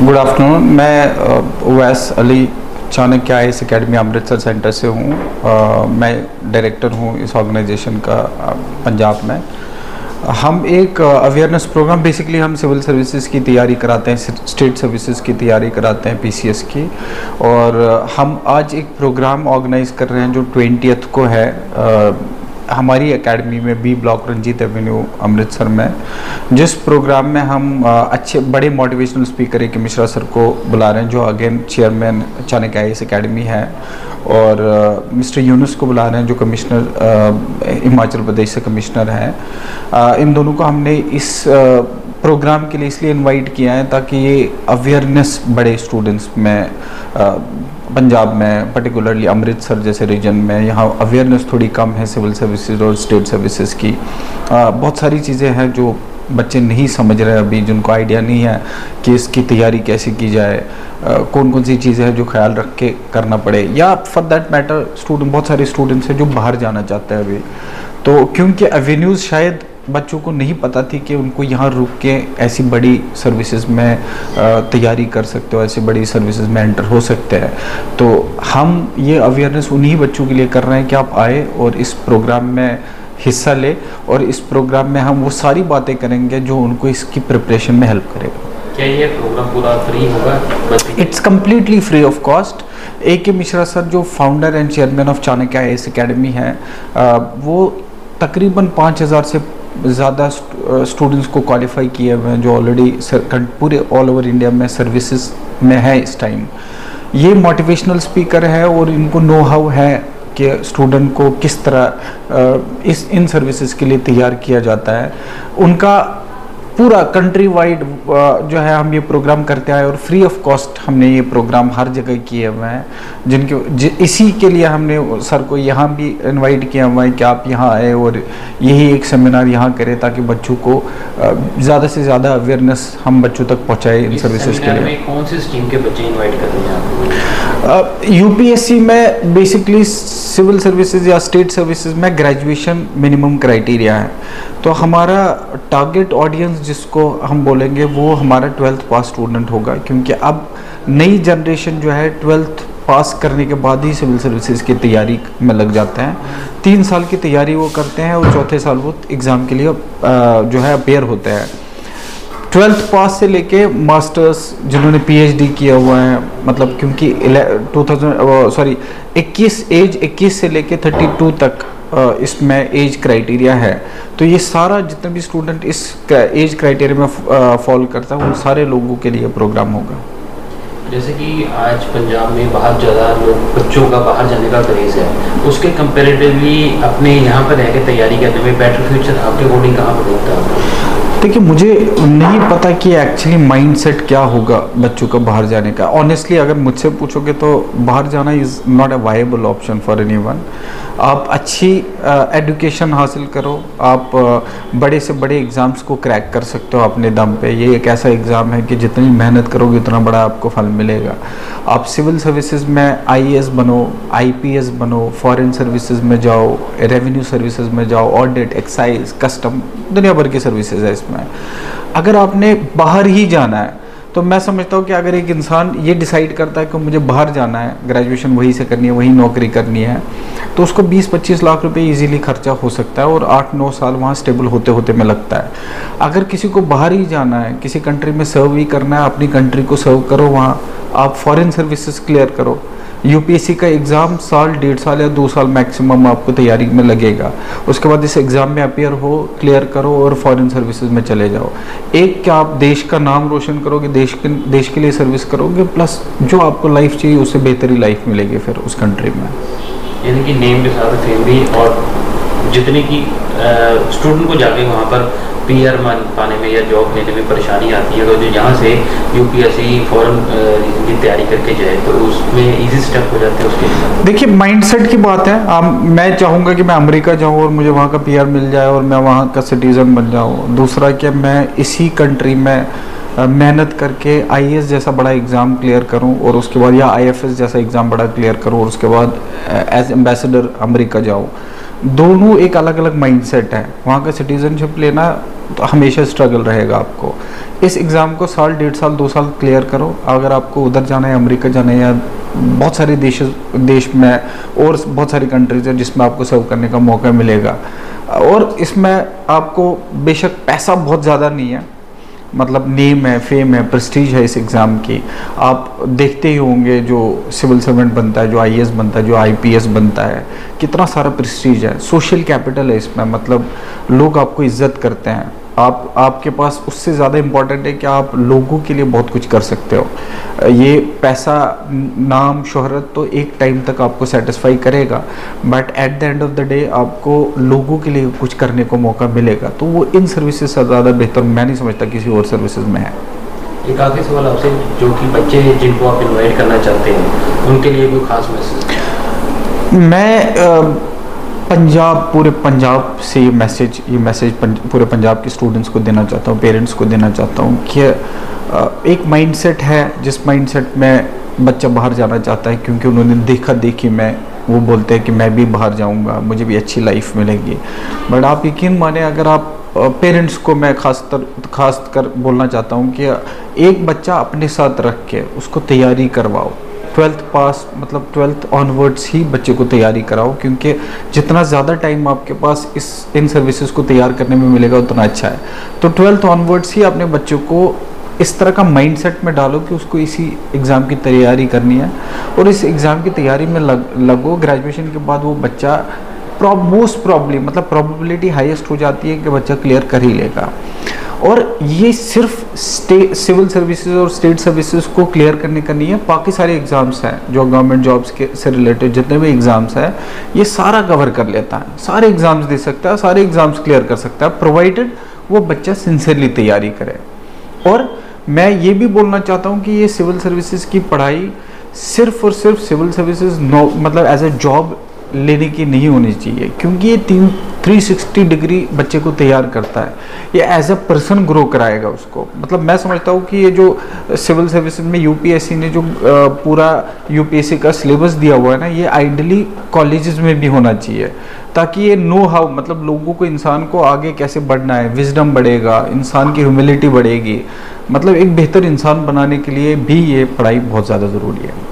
Good afternoon. मैं Uwais Ali Chanakya IAS academy Amritsar centre से हूँ। मैं डायरेक्टर हूँ इस ऑर्गेनाइजेशन का पंजाब में। हम एक अवेयरनेस प्रोग्राम, बेसिकली हम सिविल सर्विसेज की तैयारी कराते हैं, स्टेट सर्विसेज की तैयारी कराते हैं, PCS की। और हम आज एक प्रोग्राम ऑर्गेनाइज कर रहे हैं जो 20th को है हमारी एकेडमी में, B block Ranjit avenue Amritsar में, जिस प्रोग्राम में हम अच्छे बड़े मोटिवेशनल स्पीकर के मिश्रा सर को बुला रहे हैं, जो again chairman Chanakya IAS academy है, और मिस्टर यूनुस को बुला रहे हैं जो कमिश्नर हिमाचल प्रदेश से कमिश्नर हैं। इन दोनों को हमने इस प्रोग्राम के लिए इसलिए इनवाइट किया है ताकि ये अवेयरनेस बड़े स्टूडेंट्स में, पंजाब में पर्टिकुलरली अमृतसर जैसे रीजन में, यहाँ अवेयरनेस थोड़ी कम है सिविल सर्विसेज और स्टेट सर्विसेज की। बहुत सारी चीज़ें हैं जो बच्चे नहीं समझ रहे अभी, जिनको आइडिया नहीं है कि इसकी तैयारी कैसे की जाए, कौन कौन सी चीज़ें हैं जो ख्याल रख के करना पड़े, या फॉर दैट मैटर बहुत सारे स्टूडेंट्स हैं जो बाहर जाना चाहते हैं अभी। तो क्योंकि एवेन्यूज़ शायद बच्चों को नहीं पता थी कि उनको यहाँ रुक के ऐसी बड़ी सर्विसेज में तैयारी कर सकते हो, ऐसी बड़ी सर्विसेज में एंटर हो सकते हैं। तो हम ये अवेयरनेस उन्हीं बच्चों के लिए कर रहे हैं कि आप आए और इस प्रोग्राम में हिस्सा ले, और इस प्रोग्राम में हम वो सारी बातें करेंगे जो उनको इसकी प्रिपरेशन में हेल्प करेगा। क्या ये प्रोग्राम पूरा फ्री होगा? It's completely free of cost. AK Mishra sir जो founder and chairman of Chanakya IAS academy हैं, वो तकरीबन 5000 से ज़्यादा स्टूडेंट्स को क्वालिफाई किए हुए हैं जो ऑलरेडी पूरे ऑल ओवर इंडिया में सर्विसेज में है इस टाइम। ये मोटिवेशनल स्पीकर है और इनको नो हाउ है कि स्टूडेंट को किस तरह इन सर्विसेज के लिए तैयार किया जाता है। उनका पूरा कंट्री वाइड जो है हम ये प्रोग्राम करते आए, और फ्री ऑफ कॉस्ट हमने ये प्रोग्राम हर जगह किए हुए हैं, इसी के लिए हमने सर को यहाँ भी इनवाइट किया हुआ है कि आप यहाँ आए और यही एक सेमिनार यहाँ करें ताकि बच्चों को ज़्यादा से ज़्यादा अवेयरनेस हम बच्चों तक पहुँचाए इन सर्विसेज के लिए। कौन सी स्ट्रीम के बच्चे इन्वाइट कर रहे हैं? UPSC में बेसिकली सिविल सर्विसेज या स्टेट सर्विसेज में ग्रेजुएशन मिनिमम क्राइटेरिया है। तो हमारा टारगेट ऑडियंस जिसको हम बोलेंगे वो हमारा 12th पास स्टूडेंट होगा, क्योंकि अब नई जनरेशन जो है 12th पास करने के बाद ही सिविल सर्विसेज की तैयारी में लग जाते हैं। 3 साल की तैयारी वो करते हैं और चौथे साल वो एग्ज़ाम के लिए जो है अपेयर होते हैं। 12th पास से लेके मास्टर्स जिन्होंने PhD किया हुआ है, मतलब क्योंकि 21 से लेके 32 तक इसमें एज क्राइटेरिया है। तो ये सारा जितने भी स्टूडेंट इस एज क्राइटेरिया में फॉलो करता है उन सारे लोगों के लिए प्रोग्राम होगा। जैसे कि आज पंजाब में बहुत ज़्यादा लोग बच्चों का बाहर जाने का क्रेज़ है, उसके कंपेरेटिवली अपने यहाँ पर रह के तैयारी करने में बेटर फ्यूचर आपके अकॉर्डिंग कहाँ पर दिखता है? देखिए, मुझे नहीं पता कि एक्चुअली माइंडसेट क्या होगा बच्चों का बाहर जाने का। ऑनेस्टली अगर मुझसे पूछोगे तो बाहर जाना is not a viable option for anyone. आप अच्छी एजुकेशन हासिल करो, आप बड़े से बड़े एग्ज़ाम्स को क्रैक कर सकते हो अपने दम पे। ये एक ऐसा एग्ज़ाम है कि जितनी मेहनत करोगे उतना बड़ा आपको फल मिलेगा। आप सिविल सर्विसेज में IAS बनो, IPS बनो, फॉरेन सर्विसेज में जाओ, रेवेन्यू सर्विसेज में जाओ, ऑडिट, एक्साइज, कस्टम, दुनिया भर की सर्विसेज है इसमें। अगर आपने बाहर ही जाना है तो मैं समझता हूँ कि अगर एक इंसान ये डिसाइड करता है कि मुझे बाहर जाना है, ग्रेजुएशन वहीं से करनी है, वहीं नौकरी करनी है, तो उसको 20-25 लाख रुपए इजीली खर्चा हो सकता है और 8-9 साल वहाँ स्टेबल होते होते में लगता है। अगर किसी को बाहर ही जाना है, किसी कंट्री में सर्व ही करना है, अपनी कंट्री को सर्व करो, वहाँ आप फॉरेन सर्विसेज क्लियर करो। UPSC का एग्ज़ाम साल, 1.5 साल या 2 साल मैक्सिमम आपको तैयारी में लगेगा। उसके बाद इस एग्ज़ाम में अपियर हो, क्लियर करो और फॉरेन सर्विसेज में चले जाओ। एक क्या आप देश का नाम रोशन करोगे, देश के लिए सर्विस करोगे, प्लस जो आपको लाइफ चाहिए उससे बेहतरी लाइफ मिलेगी फिर उस कंट्री में। यानी कि नेम के साथ फेम भी, और जितने की स्टूडेंट को जाके वहाँ पर PR पाने में या जॉब लेने में परेशानी आती है, तो जो यहाँ से UPSC फॉरेन की तैयारी करके जाए तो उसमें इजी स्टेप हो जाते हैं उसके। देखिए, माइंडसेट की बात है। मैं चाहूँगा कि मैं अमेरिका जाऊँ और मुझे वहाँ का PR मिल जाए और मैं वहाँ का सिटीज़न बन जाऊँ। दूसरा कि मैं इसी कंट्री में मेहनत करके IAS जैसा बड़ा एग्ज़ाम क्लियर करूं और उसके बाद, या IFS जैसा एग्ज़ाम बड़ा क्लियर करूं और उसके बाद एज एम्बेसडर अमेरिका जाऊं। दोनों एक अलग अलग माइंडसेट है। वहाँ का सिटीजनशिप लेना तो हमेशा स्ट्रगल रहेगा आपको। इस एग्ज़ाम को साल, 1.5 साल, 2 साल क्लियर करो। अगर आपको उधर जाना है, अमेरिका जाना है, या बहुत सारे देश में और बहुत सारी कंट्रीज है जिसमें आपको सर्व करने का मौका मिलेगा। और इसमें आपको बेशक पैसा बहुत ज़्यादा नहीं है, मतलब नेम है, फेम है, प्रेस्टीज है इस एग्ज़ाम की। आप देखते ही होंगे जो सिविल सर्वेंट बनता है, जो आईएएस बनता है, जो आईपीएस बनता है, कितना सारा प्रेस्टीज है, सोशल कैपिटल है इसमें। मतलब लोग आपको इज्जत करते हैं। आपके पास उससे ज़्यादा इम्पॉर्टेंट है कि आप लोगों के लिए बहुत कुछ कर सकते हो। ये पैसा, नाम, शोहरत तो एक टाइम तक आपको सेटिस्फाई करेगा, but at the end of the day आपको लोगों के लिए कुछ करने को मौका मिलेगा। तो वो इन सर्विसेज से ज़्यादा बेहतर मैं नहीं समझता किसी और सर्विसेज में है। एक आखिरी सवाल आपसे, जो कि बच्चे जिनको आप इन्वाइट करना चाहते हैं उनके लिए कोई खास मैसेज? मैं पंजाब, पूरे पंजाब से ये मैसेज पूरे पंजाब के स्टूडेंट्स को देना चाहता हूँ, पेरेंट्स को देना चाहता हूँ कि एक माइंडसेट है जिस माइंडसेट में बच्चा बाहर जाना चाहता है क्योंकि उन्होंने देखी में वो बोलते हैं कि मैं भी बाहर जाऊँगा, मुझे भी अच्छी लाइफ मिलेगी। बट आप यकीन माने, अगर आप पेरेंट्स को मैं खास कर बोलना चाहता हूँ कि एक बच्चा अपने साथ रख के उसको तैयारी करवाओ। 12th पास, मतलब 12th ऑनवर्ड्स ही बच्चे को तैयारी कराओ, क्योंकि जितना ज़्यादा टाइम आपके पास इन सर्विसेज को तैयार करने में मिलेगा उतना अच्छा है। तो 12th ऑनवर्ड्स ही अपने बच्चों को इस तरह का माइंडसेट में डालो कि उसको इसी एग्ज़ाम की तैयारी करनी है और इस एग्ज़ाम की तैयारी में लगो। ग्रेजुएशन के बाद वो बच्चा मोस्ट प्रॉब्ली, मतलब प्रॉबिलिटी हाईएस्ट हो जाती है कि बच्चा क्लियर कर ही लेगा। और ये सिर्फ सिविल सर्विसेज और स्टेट सर्विसेज को क्लियर करने का नहीं है, बाकी सारे एग्ज़ाम्स हैं जो गवर्नमेंट जॉब्स के से रिलेटेड जितने भी एग्ज़ाम्स हैं ये सारा कवर कर लेता है। सारे एग्ज़ाम्स दे सकता है, सारे एग्ज़ाम्स क्लियर कर सकता है, प्रोवाइडेड वो बच्चा सिंसियरली तैयारी करे। और मैं ये भी बोलना चाहता हूँ कि ये सिविल सर्विसेज की पढ़ाई सिर्फ और सिर्फ सिविल सर्विसेज मतलब एज ए जॉब लेने की नहीं होनी चाहिए, क्योंकि ये 360 डिग्री बच्चे को तैयार करता है। ये एज अ पर्सन ग्रो कराएगा उसको। मतलब मैं समझता हूँ कि ये जो सिविल सर्विसेज में यूपीएससी ने जो पूरा यूपीएससी का सिलेबस दिया हुआ है ना, ये आइडियली कॉलेजेस में भी होना चाहिए, ताकि ये नो हाउ, मतलब लोगों को, इंसान को आगे कैसे बढ़ना है, विजडम बढ़ेगा, इंसान की ह्यूमिलिटी बढ़ेगी। मतलब एक बेहतर इंसान बनाने के लिए भी ये पढ़ाई बहुत ज़्यादा ज़रूरी है।